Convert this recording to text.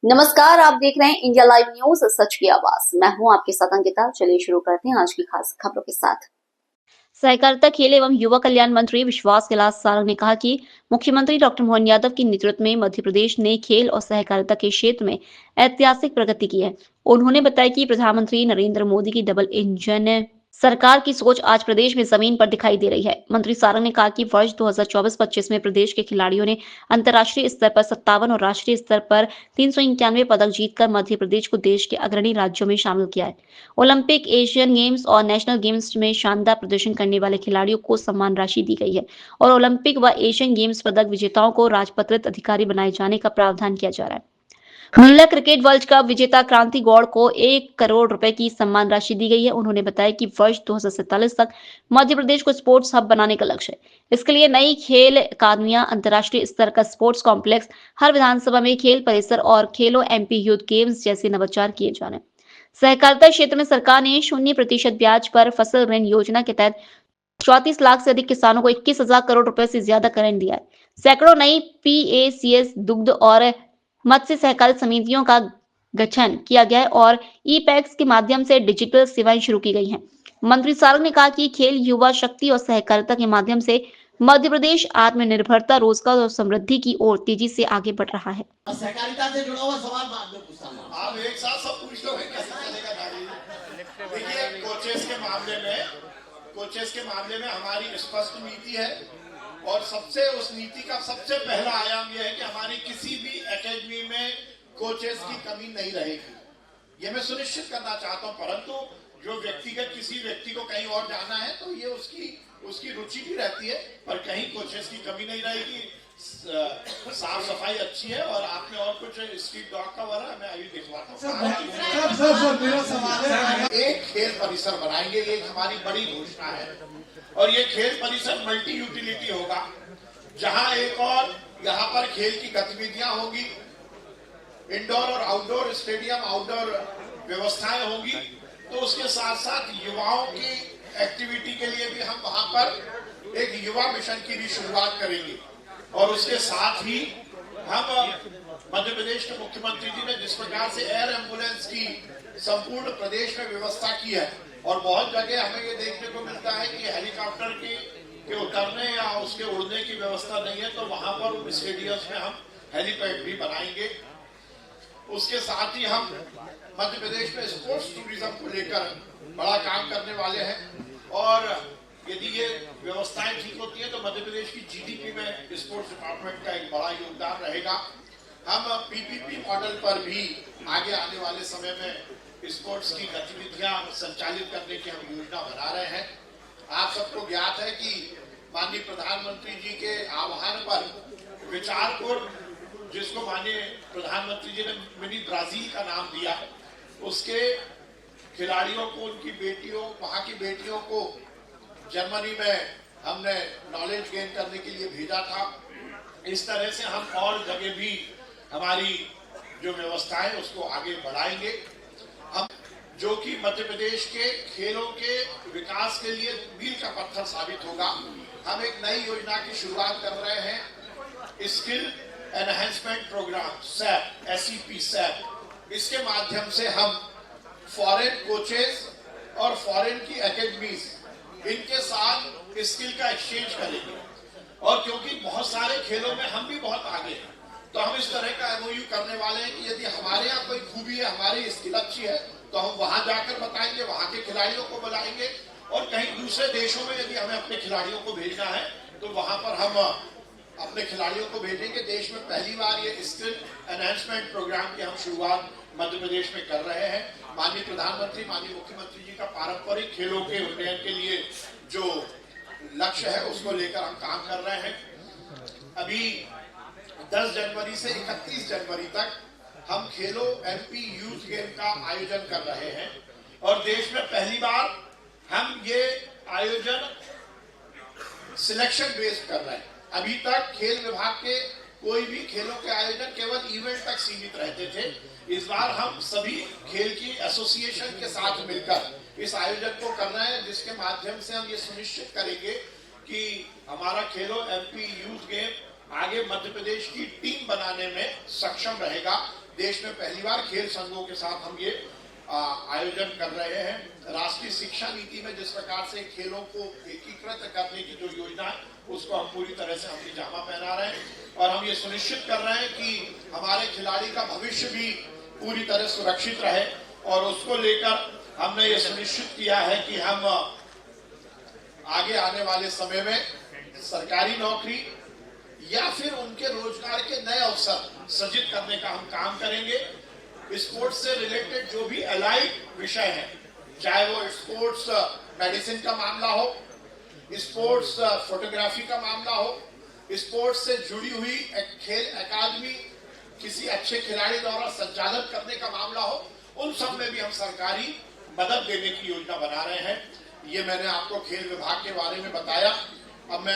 नमस्कार, आप देख रहे हैं इंडिया लाइव न्यूज, सच की आवाज। मैं हूं आपके साथ अंकिता। चलिए शुरू करते हैं आज की खास खबरों के साथ। सहकारिता, खेल एवं युवा कल्याण मंत्री विश्वास कैलाश सारंग ने कहा कि मुख्यमंत्री डॉक्टर मोहन यादव के नेतृत्व में मध्य प्रदेश ने खेल और सहकारिता के क्षेत्र में ऐतिहासिक प्रगति की है। उन्होंने बताया कि प्रधानमंत्री नरेंद्र मोदी की डबल इंजन सरकार की सोच आज प्रदेश में जमीन पर दिखाई दे रही है। मंत्री सारंग ने कहा कि वर्ष 2024-25 में प्रदेश के खिलाड़ियों ने अंतर्राष्ट्रीय स्तर पर 57 और राष्ट्रीय स्तर पर 391 पदक जीतकर मध्य प्रदेश को देश के अग्रणी राज्यों में शामिल किया है। ओलंपिक, एशियन गेम्स और नेशनल गेम्स में शानदार प्रदर्शन करने वाले खिलाड़ियों को सम्मान राशि दी गई है और ओलंपिक व एशियन गेम्स पदक विजेताओं को राजपत्रित अधिकारी बनाए जाने का प्रावधान किया जा रहा है। महिला क्रिकेट वर्ल्ड कप विजेता क्रांति गौड़ को 1 करोड़ रुपए की सम्मान राशि दी गई है। उन्होंने बताया कि वर्ष 2047 तक मध्य प्रदेश को स्पोर्ट्स हब बनाने का लक्ष्य है। इसके लिए नई खेल अकादमियां, अंतर्राष्ट्रीय स्तर का स्पोर्ट्स कॉम्प्लेक्स, हर विधानसभा में खेल परिसर और खेलो एमपी यूथ गेम्स जैसे नवाचार किए जा रहे हैं। सहकारिता क्षेत्र में सरकार ने 0% ब्याज पर फसल ऋण योजना के तहत 34 लाख से अधिक किसानों को 21,000 करोड़ रुपए से ज्यादा का ऋण दिया है। सैकड़ों नई पीएसीएस, दुग्ध और मत्स्य सहकारी समितियों का गठन किया गया है और ई पैक्स के माध्यम से डिजिटल सेवाएं शुरू की गई हैं। मंत्री सारंग ने कहा कि खेल, युवा शक्ति और सहकारिता के माध्यम से मध्य प्रदेश आत्मनिर्भरता, रोजगार और समृद्धि की ओर तेजी से आगे बढ़ रहा है। सहकारिता से जुड़ा हुआ सवाल बाद में पूछता हूं। आप एक साथ सब पूछ लो, कैसे चलेगा गाड़ी? देखिए, कोचेस के मामले में हमारी स्पष्ट नीति है और उस नीति का सबसे पहला आयाम यह है कि हमारी किसी भी एकेडमी में कोचेस की कमी नहीं रहेगी। ये मैं सुनिश्चित करना चाहता हूं, परंतु जो व्यक्तिगत किसी व्यक्ति को कहीं और जाना है तो ये उसकी रुचि भी रहती है, पर कहीं कोचेस की कमी नहीं रहेगी। साफ सफाई अच्छी है और आपने और कुछ स्ट्रीट डॉग का वाला मैं अभी दिखवाता हूँ। मेरा सवाल है, एक खेल परिसर बनाएंगे, ये हमारी बड़ी घोषणा है और ये खेल परिसर मल्टी यूटिलिटी होगा, जहां एक और यहाँ पर खेल की गतिविधियां होगी, इंडोर और आउटडोर स्टेडियम, आउटडोर व्यवस्थाएं होंगी। तो उसके साथ साथ युवाओं की एक्टिविटी के लिए भी हम वहां पर एक युवा मिशन की भी शुरुआत करेंगे और उसके साथ ही हम मध्य प्रदेश के मुख्यमंत्री जी ने जिस प्रकार से एयर एम्बुलेंस की संपूर्ण प्रदेश में व्यवस्था की है और बहुत जगह हमें ये देखने को मिलता है कि हेलीकॉप्टर के उतरने या उसके उड़ने की व्यवस्था नहीं है, तो वहां पर उन स्टेडियम्स में हम हेलीपैड भी बनाएंगे। उसके साथ ही हम मध्य प्रदेश में स्पोर्ट्स टूरिज्म को लेकर बड़ा काम करने वाले हैं और यदि ये व्यवस्थाएं ठीक होती है तो मध्य प्रदेश की जीडीपी में स्पोर्ट्स डिपार्टमेंट का एक बड़ा योगदान रहेगा। हम पीपीपी मॉडल पर भी आगे आने वाले समय में स्पोर्ट्स की गतिविधियां संचालित करने की हम योजना बना रहे हैं। आप सबको ज्ञात है कि माननीय प्रधानमंत्री जी के आह्वान पर विचारपुर, जिसको माननीय प्रधानमंत्री जी ने मिनी ब्राजील का नाम दिया, उसके खिलाड़ियों को, उनकी बेटियों, वहां की बेटियों को जर्मनी में हमने नॉलेज गेन करने के लिए भेजा था। इस तरह से हम और जगह भी हमारी जो व्यवस्था है उसको आगे बढ़ाएंगे, हम जो कि मध्य प्रदेश के खेलों के विकास के लिए मील का पत्थर साबित होगा। हम एक नई योजना की शुरुआत कर रहे हैं, skill enhancement programme SEP, SEP SEP. इसके माध्यम से हम फॉरेन कोचेस और फॉरेन की एकेडमीज, इनके साथ स्किल का एक्सचेंज करेंगे और क्योंकि बहुत सारे खेलों में हम भी बहुत आगे हैं, तो हम इस तरह का MOU करने वाले हैं कि यदि हमारे यहाँ कोई खूबी है, हमारी स्किल अच्छी है, तो हम वहां जाकर बताएंगे, वहां के खिलाड़ियों को बुलाएंगे और कहीं दूसरे देशों में यदि हमें अपने खिलाड़ियों को भेजना है तो वहां पर हम अपने खिलाड़ियों को भेजेंगे। देश में पहली बार ये स्किल एनहेंसमेंट प्रोग्राम की हम शुरुआत मध्य प्रदेश में कर रहे हैं। माननीय प्रधानमंत्री, माननीय मुख्यमंत्री जी का पारंपरिक खेलों के उन्नयन के लिए जो लक्ष्य है उसको लेकर हम काम कर रहे हैं। अभी 10 जनवरी से 31 जनवरी तक हम खेलो MP यूथ गेम का आयोजन कर रहे हैं और देश में पहली बार हम ये आयोजन सिलेक्शन बेस्ड कर रहे हैं। अभी तक खेल विभाग के कोई भी खेलों के आयोजन केवल इवेंट तक सीमित रहते थे। इस बार हम सभी खेल की एसोसिएशन के साथ मिलकर इस आयोजन को कर रहे हैं, जिसके माध्यम से हम ये सुनिश्चित करेंगे कि हमारा खेलो MP यूथ गेम आगे मध्य प्रदेश की टीम बनाने में सक्षम रहेगा देश में पहली बार खेल संघों के साथ हम ये आयोजन कर रहे हैं। राष्ट्रीय शिक्षा नीति में जिस प्रकार से खेलों को एकीकृत करने की जो योजना है उसको हम पूरी तरह से अपनी जामा पहना रहे हैं और हम ये सुनिश्चित कर रहे हैं कि हमारे खिलाड़ी का भविष्य भी पूरी तरह सुरक्षित रहे और उसको लेकर हमने ये सुनिश्चित किया है कि हम आगे आने वाले समय में सरकारी नौकरी या फिर उनके रोजगार के नए अवसर सृजित करने का हम काम करेंगे। स्पोर्ट्स से रिलेटेड जो भी अलाइड विषय है, चाहे वो स्पोर्ट्स मेडिसिन का मामला हो, स्पोर्ट्स फोटोग्राफी का मामला हो, स्पोर्ट्स से जुड़ी हुई खेल अकादमी किसी अच्छे खिलाड़ी द्वारा संचालित करने का मामला हो, उन सब में भी हम सरकारी मदद देने की योजना बना रहे हैं। ये मैंने आपको खेल विभाग के बारे में बताया। अब मैं